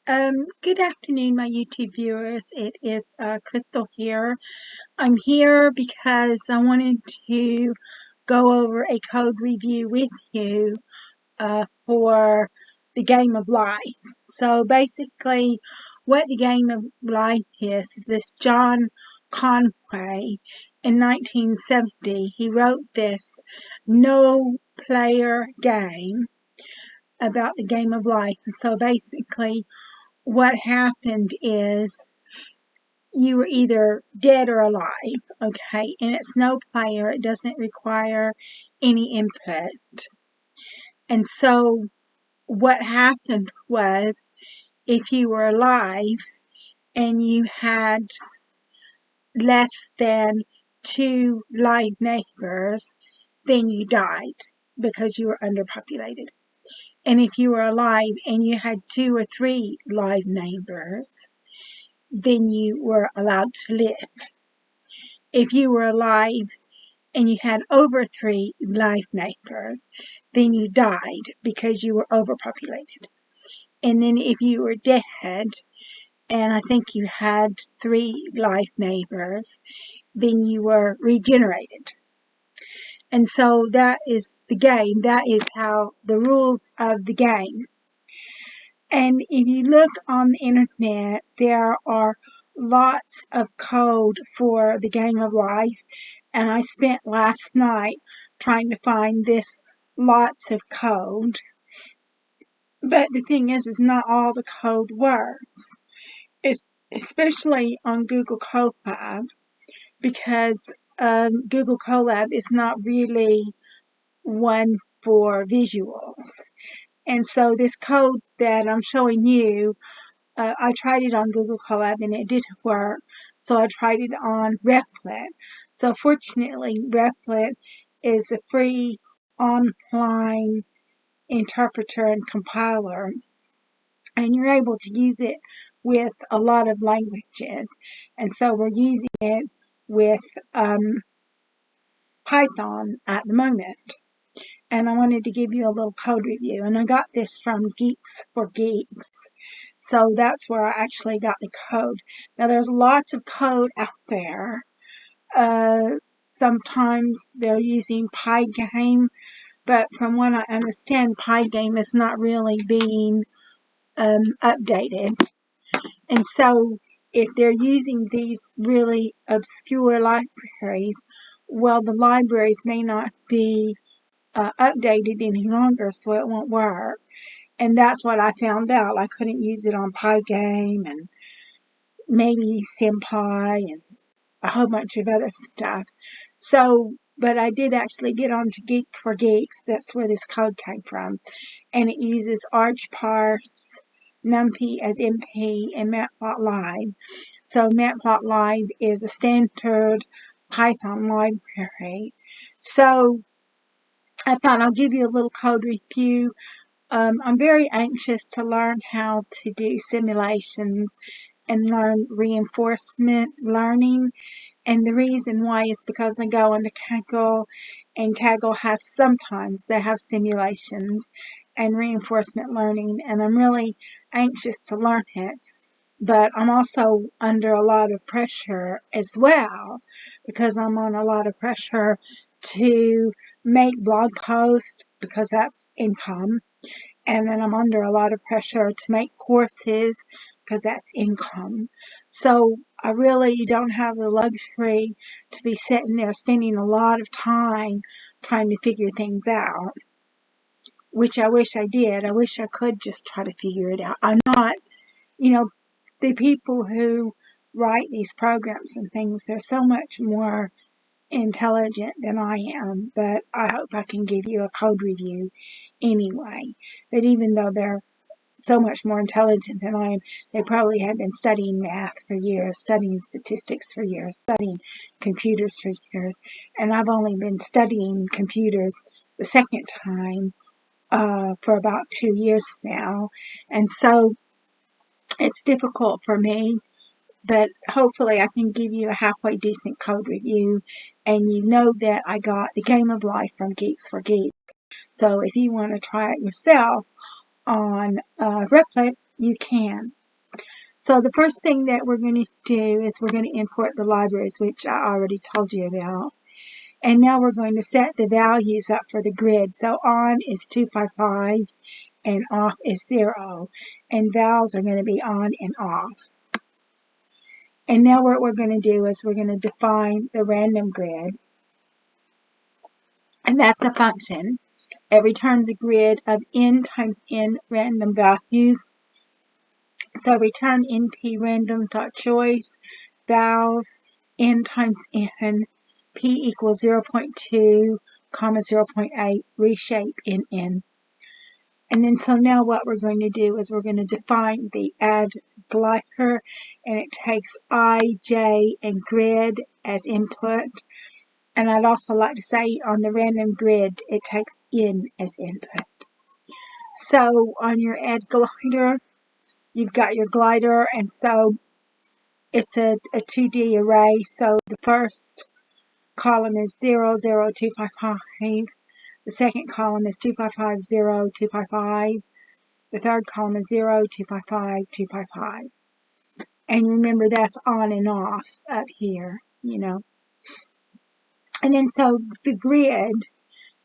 Good afternoon, my YouTube viewers. It is Crystal here. I'm here because I wanted to go over a code review with you for the Game of Life. So basically, what the Game of Life is, this John Conway in 1970, he wrote this no-player game about the Game of Life. And so basically, what happened is you were either dead or alive, okay? And it's no player, it doesn't require any input. And so what happened was if you were alive and you had less than 2 live neighbors, then you died because you were underpopulated. And if you were alive and you had 2 or 3 live neighbors, then you were allowed to live. If you were alive and you had over 3 live neighbors, then you died because you were overpopulated. And then if you were dead, and I think you had 3 live neighbors, then you were regenerated. And so that is the game. That is how the rules of the game. And if you look on the internet, there are lots of code for the Game of Life. And I spent last night trying to find this lots of code. But the thing is not all the code works. It's especially on Google Colab, because Google Colab is not really one for visuals. And so this code that I'm showing you, I tried it on Google Colab and it didn't work. So I tried it on Replit. So fortunately, Replit is a free online interpreter and compiler, and you're able to use it with a lot of languages. And so we're using it with Python at the moment. And I wanted to give you a little code review. And I got this from Geeks for Geeks. So that's where I actually got the code. Now there's lots of code out there. Sometimes they're using Pygame, but from what I understand, Pygame is not really being updated. And so if they're using these really obscure libraries, well, the libraries may not be updated any longer, so it won't work. And that's what I found out. I couldn't use it on Pygame and maybe SimPy and a whole bunch of other stuff. So, but I did actually get onto Geek for Geeks. That's where this code came from. And it uses ArchParse, NumPy as MP, and Matplotlib. So Matplotlib is a standard Python library. So I thought I'll give you a little code review. I'm very anxious to learn how to do simulations and learn reinforcement learning. And the reason why is because I go into Kaggle, and Kaggle has sometimes they have simulations and reinforcement learning, and I'm really anxious to learn it. But I'm also under a lot of pressure as well, because I'm on a lot of pressure to make blog posts because that's income. And then I'm under a lot of pressure to make courses because that's income. So I really don't have the luxury to be sitting there spending a lot of time trying to figure things out, which I wish I did. I wish I could just try to figure it out. I'm not, the people who write these programs and things, they're so much more intelligent than I am, but I hope I can give you a code review anyway. But even though they're so much more intelligent than I am, they probably have been studying math for years, studying statistics for years, studying computers for years, and I've only been studying computers the second time for about 2 years now, and so it's difficult for me, but hopefully I can give you a halfway decent code review, and you know that I got the Game of Life from Geeks for Geeks. So if you want to try it yourself on Replit, you can. So the first thing that we're going to do is we're going to import the libraries, which I already told you about. And now we're going to set the values up for the grid. So on is 255 and off is 0. And vowels are going to be on and off. And now what we're going to do is we're going to define the random grid. And that's a function. It returns a grid of n times n random values. So return np random.choice vowels n times n, p equals 0.2, comma 0.8, reshape in n. And then so now what we're going to do is we're going to define the Add Glycer, and it takes I, J, and grid as input. And I'd also like to say on the random grid, it takes n as input. So on your Add Glycer, you've got your glider, and so it's a 2D array. So the first column is 0, 0, 255. The second column is 255, 0, 255. The third column is 0, 255, 255. And remember, that's on and off up here, you know. And then so the grid,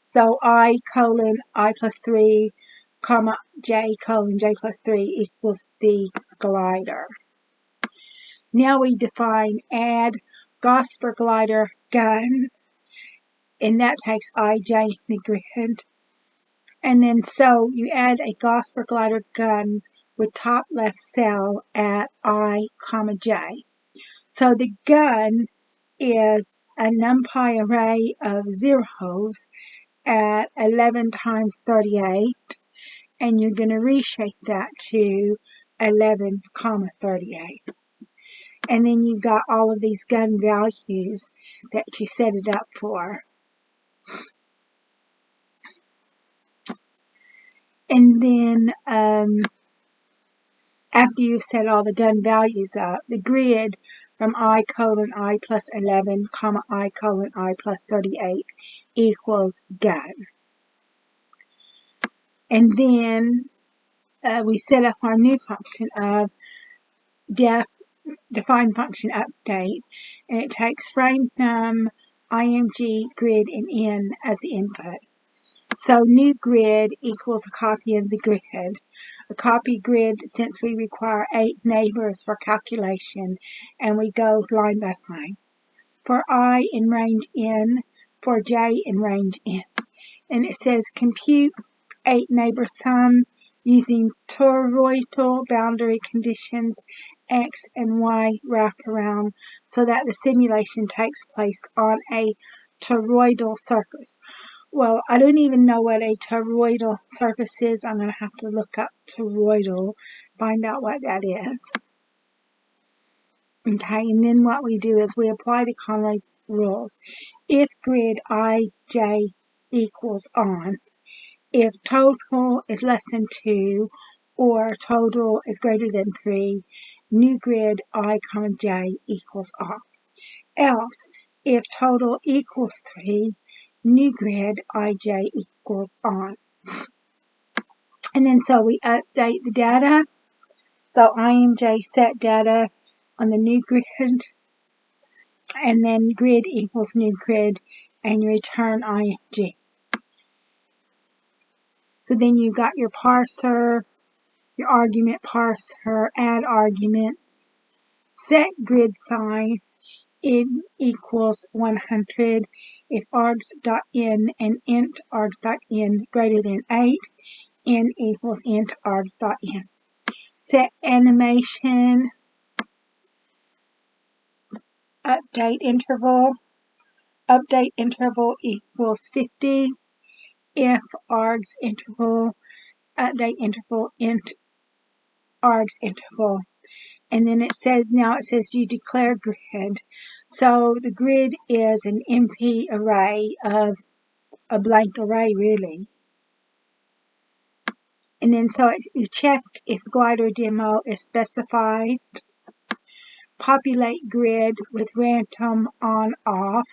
so I colon I plus 3, comma J colon J plus 3 equals the glider. Now we define Add Glycer glider gun, and that takes I, J, in the grid. And then so you add a Glycer glider gun with top left cell at I, comma J. So the gun is a NumPy array of zeros at 11 times 38, and you're going to reshape that to 11, comma 38. And then you've got all of these gun values that you set it up for. And then after you've set all the gun values up, the grid from I colon I plus 11, comma I colon I plus 38 equals gun. And then we set up our new function of define function update, and it takes frame num, img, grid, and n as the input. So new grid equals a copy of the grid. A copy grid, since we require 8 neighbors for calculation, and we go line by line. For I in range n, for j in range n. And it says compute 8 neighbor sum using toroidal boundary conditions x and y wraparound so that the simulation takes place on a toroidal surface. Well, I don't even know what a toroidal surface is. I'm going to have to look up toroidal, find out what that is. Okay, and then what we do is we apply the Conway's rules. If grid ij equals on, if total is less than 2 or total is greater than 3, new grid I, comma j equals off. Else, if total equals 3, new grid ij equals on. And then so we update the data. So imj set data on the new grid, and then grid equals new grid, and you return img. So then you've got your parser, your argument parser, add arguments, set grid size, n equals 100 if args.n and int args.n greater than 8, n equals int args.n. Set animation, update interval equals 50 if args interval, update interval, int args interval. And then it says you declare grid. So the grid is an MP array of a blank array, really. And then so you check if glider demo is specified. Populate grid with random on off,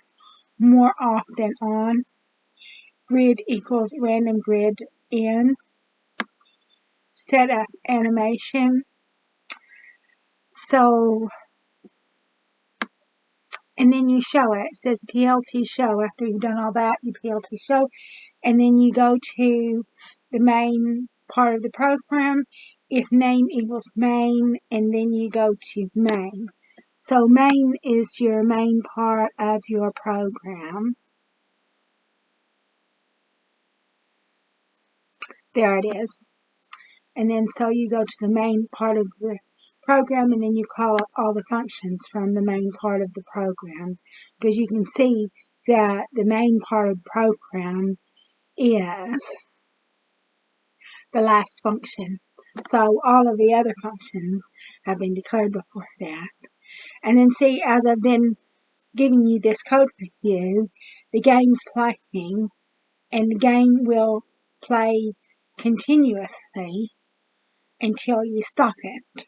more off than on. Grid equals random grid n. setup animation. So, and then you show it. It says PLT show. After you've done all that, you PLT show. And then you go to the main part of the program. If name equals main, and then you go to main. So main is your main part of your program. There it is. And then so you go to the main part of the program, and then you call up all the functions from the main part of the program, because you can see that the main part of the program is the last function. So all of the other functions have been declared before that. And then see, as I've been giving you this code review, the game's playing, and the game will play continuously until you stop it.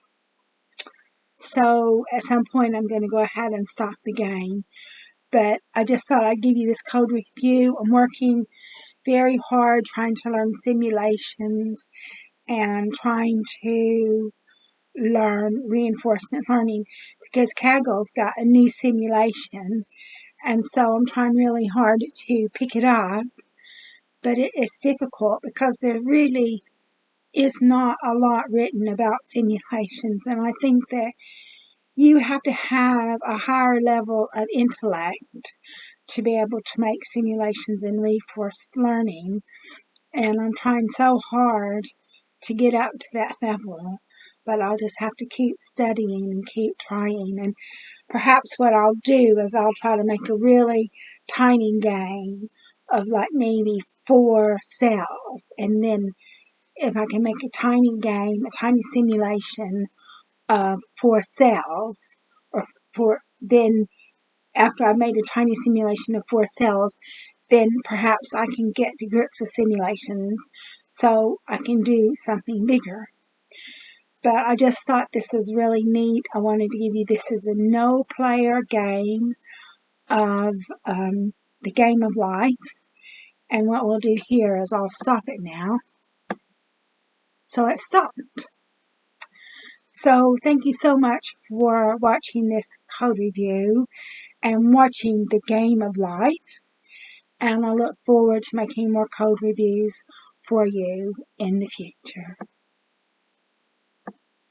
So at some point I'm going to go ahead and stop the game. But I just thought I'd give you this code review. I'm working very hard trying to learn simulations and trying to learn reinforcement learning, because Kaggle's got a new simulation, and so I'm trying really hard to pick it up, but it's difficult because there really is not a lot written about simulations, and I think that you have to have a higher level of intellect to be able to make simulations in reinforcement learning, and I'm trying so hard to get up to that level, but I'll just have to keep studying and keep trying. And perhaps what I'll do is I'll try to make a really tiny game of like maybe 4 cells, and then if I can make a tiny game, a tiny simulation of 4 cells, then after I've made a tiny simulation of 4 cells, then perhaps I can get to grips with simulations so I can do something bigger. But I just thought this was really neat. I wanted to give you this as a no-player game of the game of life. And what we'll do here is I'll stop it now. So it stopped. So thank you so much for watching this code review and watching the game of life. And I look forward to making more code reviews for you in the future.